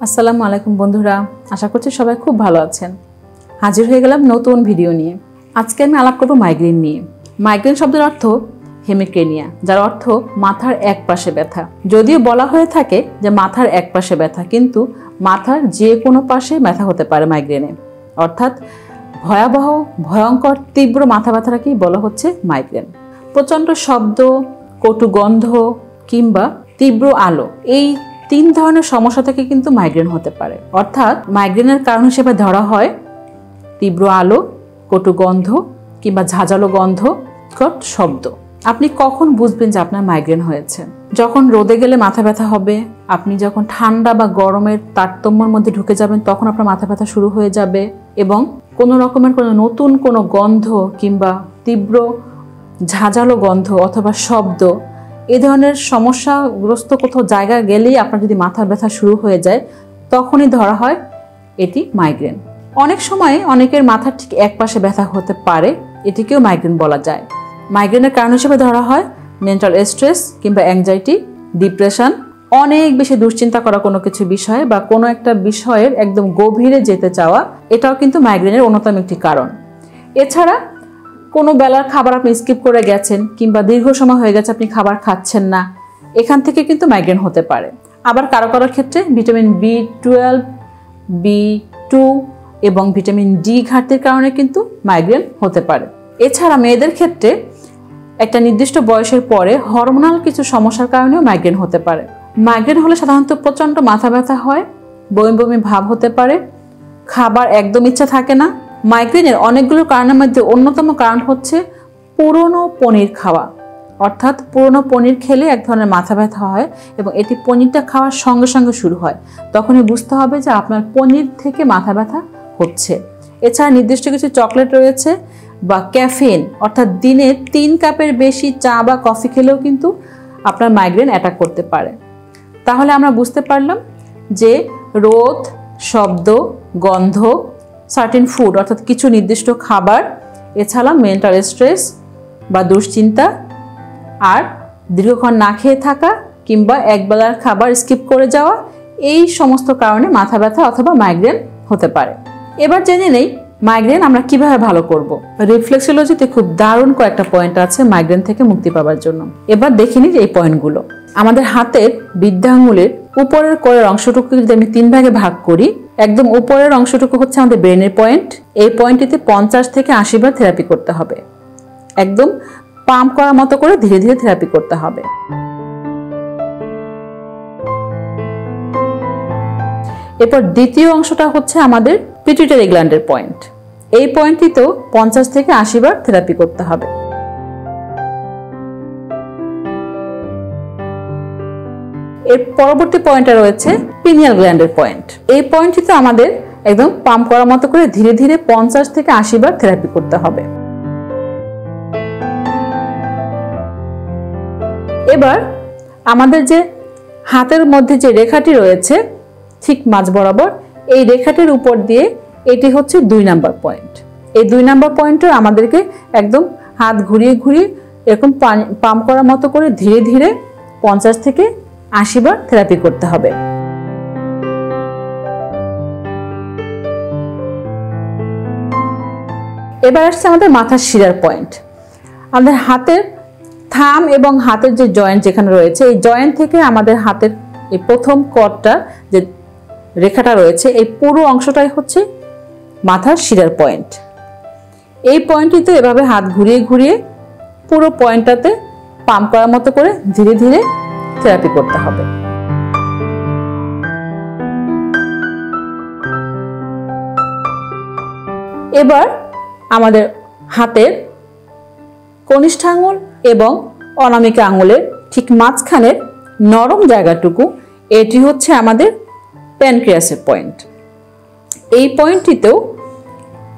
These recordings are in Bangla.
আসসালামু আলাইকুম বন্ধুরা, আশা করছি সবাই খুব ভালো আছেন। হাজির হয়ে গেলাম নতুন ভিডিও নিয়ে। আজকে আমি আলাপ করব মাইগ্রেন নিয়ে। মাইগ্রেন শব্দের অর্থ হেমিক্রেনিয়া, যার অর্থ মাথার এক পাশে ব্যথা। যদিও বলা হয়ে থাকে যে মাথার এক পাশে ব্যথা, কিন্তু মাথার যে কোনো পাশে ব্যথা হতে পারে মাইগ্রেনে। অর্থাৎ ভয়াবহ, ভয়ঙ্কর, তীব্র মাথা ব্যথাটাকেই বলা হচ্ছে মাইগ্রেন। প্রচণ্ড শব্দ, কটু গন্ধ কিংবা তীব্র আলো, এই তিন ধরনের সমস্যা থেকে কিন্তু মাইগ্রেন হতে পারে। অর্থাৎ মাইগ্রেনের কারণ হিসেবে ধরা হয় তীব্র আলো, কটু গন্ধ কিংবা ঝাঁঝালো গন্ধ, শব্দ। আপনি কখন বুঝবেন যে আপনার মাইগ্রেন হয়েছে? যখন রোদে গেলে মাথা ব্যথা হবে, আপনি যখন ঠান্ডা বা গরমের তারতম্যের মধ্যে ঢুকে যাবেন তখন আপনার মাথা ব্যথা শুরু হয়ে যাবে, এবং কোনো রকমের কোনো নতুন কোনো গন্ধ কিংবা তীব্র ঝাঁঝালো গন্ধ অথবা শব্দ, এই ধরনের সমস্যাগ্রস্ত কোথাও জায়গা গেলেই আপনার যদি মাথা ব্যথা শুরু হয়ে যায় তখনই ধরা হয় এটি মাইগ্রেন। অনেক সময় অনেকের মাথার ঠিক এক পাশে ব্যথা হতে পারে, এটিকেও মাইগ্রেন বলা যায়। মাইগ্রেনের কারণ হিসেবে ধরা হয় মেন্টাল স্ট্রেস কিংবা অ্যাংজাইটি, ডিপ্রেশন, অনেক বেশি দুশ্চিন্তা করা কোনো কিছু বিষয়ে বা কোনো একটা বিষয়ের একদম গভীরে যেতে চাওয়া, এটাও কিন্তু মাইগ্রেনের অন্যতম একটি কারণ। এছাড়া কোনো বেলার খাবার আপনি স্কিপ করে গেছেন কিংবা দীর্ঘ সময় হয়ে গেছে আপনি খাবার খাচ্ছেন না, এখান থেকে কিন্তু মাইগ্রেন হতে পারে। আবার কারো কারোর ক্ষেত্রে ভিটামিন B12, B2 এবং ভিটামিন ডি ঘাটতির কারণে কিন্তু মাইগ্রেন হতে পারে। এছাড়া মেয়েদের ক্ষেত্রে একটা নির্দিষ্ট বয়সের পরে হরমোনাল কিছু সমস্যার কারণেও মাইগ্রেন হতে পারে। মাইগ্রেন হলে সাধারণত প্রচণ্ড মাথা ব্যথা হয়, বমি বমি ভাব হতে পারে, খাবার একদম ইচ্ছা থাকে না। মাইগ্রেনের অনেকগুলো কারণের মধ্যে অন্যতম কারণ হচ্ছে পুরনো পনির খাওয়া। অর্থাৎ পুরনো পনির খেলে এক ধরনের মাথা ব্যথা হয় এবং এটি পনিরটা খাওয়ার সঙ্গে সঙ্গে শুরু হয়, তখনই বুঝতে হবে যে আপনার পনির থেকে মাথা ব্যথা হচ্ছে। এছাড়া নির্দিষ্ট কিছু চকলেট রয়েছে বা ক্যাফেইন, অর্থাৎ দিনে 3 কাপের বেশি চা বা কফি খেলেও কিন্তু আপনার মাইগ্রেন অ্যাটাক করতে পারে। তাহলে আমরা বুঝতে পারলাম যে রোদ, শব্দ, গন্ধ, সার্টেন ফুড অর্থাৎ কিছু নির্দিষ্ট খাবার, এছাড়া মেন্টাল স্ট্রেস বা দুশ্চিন্তা, আর দীর্ঘক্ষণ না খেয়ে থাকা কিংবা একবেলার খাবার স্কিপ করে যাওয়া, এই সমস্ত কারণে মাথা ব্যথা অথবা মাইগ্রেন হতে পারে। এবার জেনে নেই মাইগ্রেন আমরা কিভাবে ভালো করব। রিফ্লেক্সোলজিতে খুব দারুণ কয়েকটা পয়েন্ট আছে মাইগ্রেন থেকে মুক্তি পাওয়ার জন্য। এবার দেখে নিই এই পয়েন্টগুলো। আমাদের হাতের বৃদ্ধাঙ্গুলের উপরের কোরের অংশটুকু যদি আমি 3 ভাগে ভাগ করি, একদম উপরের অংশটুকু হচ্ছে আমাদের ব্রেনের পয়েন্ট। এই পয়েন্টটিতে 50 থেকে 80 বার থেরাপি করতে হবে। একদম পাম্প করার মতো করে ধীরে ধীরে থেরাপি করতে হবে। এরপর দ্বিতীয় অংশটা হচ্ছে আমাদের পিটুইটারি গ্ল্যান্ডের পয়েন্ট। এই পয়েন্টটিতেও 50 থেকে 80 বার থেরাপি করতে হবে। এর পরবর্তী পয়েন্টটা রয়েছে পিনিয়াল গ্ল্যান্ডের পয়েন্ট। এই পয়েন্টটিতে আমাদের একদম পাম্প করার মতো করে ধীরে ধীরে 50 থেকে 80 বার থেরাপি করতে হবে। এবার আমাদের যে হাতের মধ্যে যে রেখাটি রয়েছে ঠিক মাঝ বরাবর, এই রেখাটির উপর দিয়ে এটি হচ্ছে 2 নাম্বার পয়েন্ট। এই 2 নাম্বার পয়েন্টে আমাদেরকে একদম হাত ঘুরিয়ে ঘুরিয়ে এরকম পাম্প করার মতো করে ধীরে ধীরে 50 থেকে 80 বার থেরাপি করতে হবে। এবার আসছে আমাদের মাথার শিরার পয়েন্ট। আমাদের হাতের থাম এবং হাতের যে জয়েন্ট যেখানে রয়েছে, এই জয়েন্ট থেকে আমাদের হাতের এই প্রথম কর্ডটা যে রেখাটা রয়েছে, এই পুরো অংশটাই হচ্ছে মাথার শিরার পয়েন্ট। এই পয়েন্টটিতে এভাবে হাত ঘুরিয়ে ঘুরিয়ে পুরো পয়েন্টটাতে পাম্প করার মতো করে ধীরে ধীরে থেরাপি করতে হবে। এবার আমাদের হাতের কনিষ্ঠ আঙুল এবং অনামিকা আঙুলের ঠিক মাঝখানের নরম জায়গাটুকু, এটি হচ্ছে আমাদের প্যানক্রিয়াসের পয়েন্ট। এই পয়েন্টটিতেও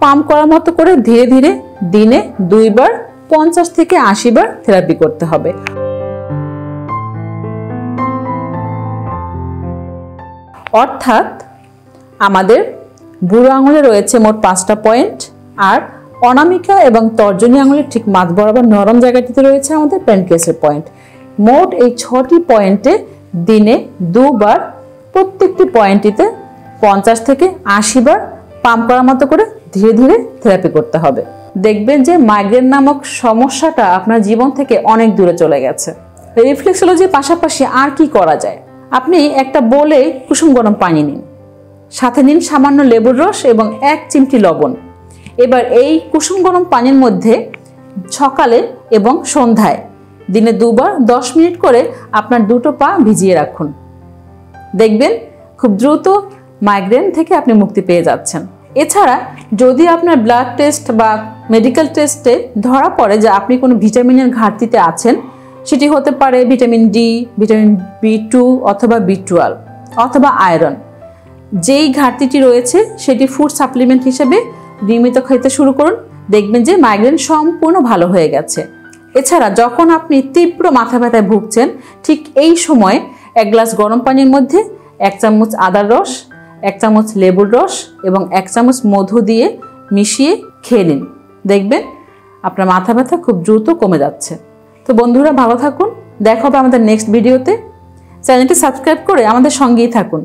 পাম্প করার মতো করে ধীরে ধীরে দিনে 2 বার 50 থেকে 80 বার থেরাপি করতে হবে। অর্থাৎ আমাদের বুড়ো আঙুলে রয়েছে মোট 5টা পয়েন্ট, আর অনামিকা এবং তর্জনী আঙুলের ঠিক মাঝ বরাবর নরম জায়গাটিতে রয়েছে আমাদের প্যানক্রিয়াসের পয়েন্ট। মোট এই 6টি পয়েন্টে দিনে 2 বার প্রত্যেকটি পয়েন্টটিতে 50 থেকে 80 বার পাম্প করার মতো করে ধীরে ধীরে থেরাপি করতে হবে। দেখবেন যে মাইগ্রেন নামক সমস্যাটা আপনার জীবন থেকে অনেক দূরে চলে গেছে। রিফ্লেক্সোলজির পাশাপাশি আর কি করা যায়? আপনি একটা বোলে কুসুম গরম পানি নিন, সাথে নিন সামান্য লেবুর রস এবং 1 চিমটি লবণ। এবার এই কুসুম গরম পানির মধ্যে সকালে এবং সন্ধ্যায় দিনে 2 বার 10 মিনিট করে আপনার দুটো পা ভিজিয়ে রাখুন। দেখবেন খুব দ্রুত মাইগ্রেন থেকে আপনি মুক্তি পেয়ে যাচ্ছেন। এছাড়া যদি আপনার ব্লাড টেস্ট বা মেডিকেল টেস্টে ধরা পড়ে যে আপনি কোনো ভিটামিনের ঘাটতিতে আছেন, সেটি হতে পারে ভিটামিন ডি, ভিটামিন B2 অথবা B12 অথবা আয়রন, যেই ঘাটতিটি রয়েছে সেটি ফুড সাপ্লিমেন্ট হিসেবে নিয়মিত খেতে শুরু করুন। দেখবেন যে মাইগ্রেন সম্পূর্ণ ভালো হয়ে গেছে। এছাড়া যখন আপনি তীব্র মাথা ব্যথায় ভুগছেন, ঠিক এই সময় 1 গ্লাস গরম পানির মধ্যে 1 চামচ আদার রস, 1 চামচ লেবুর রস এবং 1 চামচ মধু দিয়ে মিশিয়ে খেয়ে নিন। দেখবেন আপনার মাথা ব্যথা খুব দ্রুত কমে যাচ্ছে। তো বন্ধুরা, ভালো থাকুন। দেখা হবে আমাদের নেক্সট ভিডিওতে। চ্যানেলটি সাবস্ক্রাইব করে আমাদের সঙ্গেই থাকুন।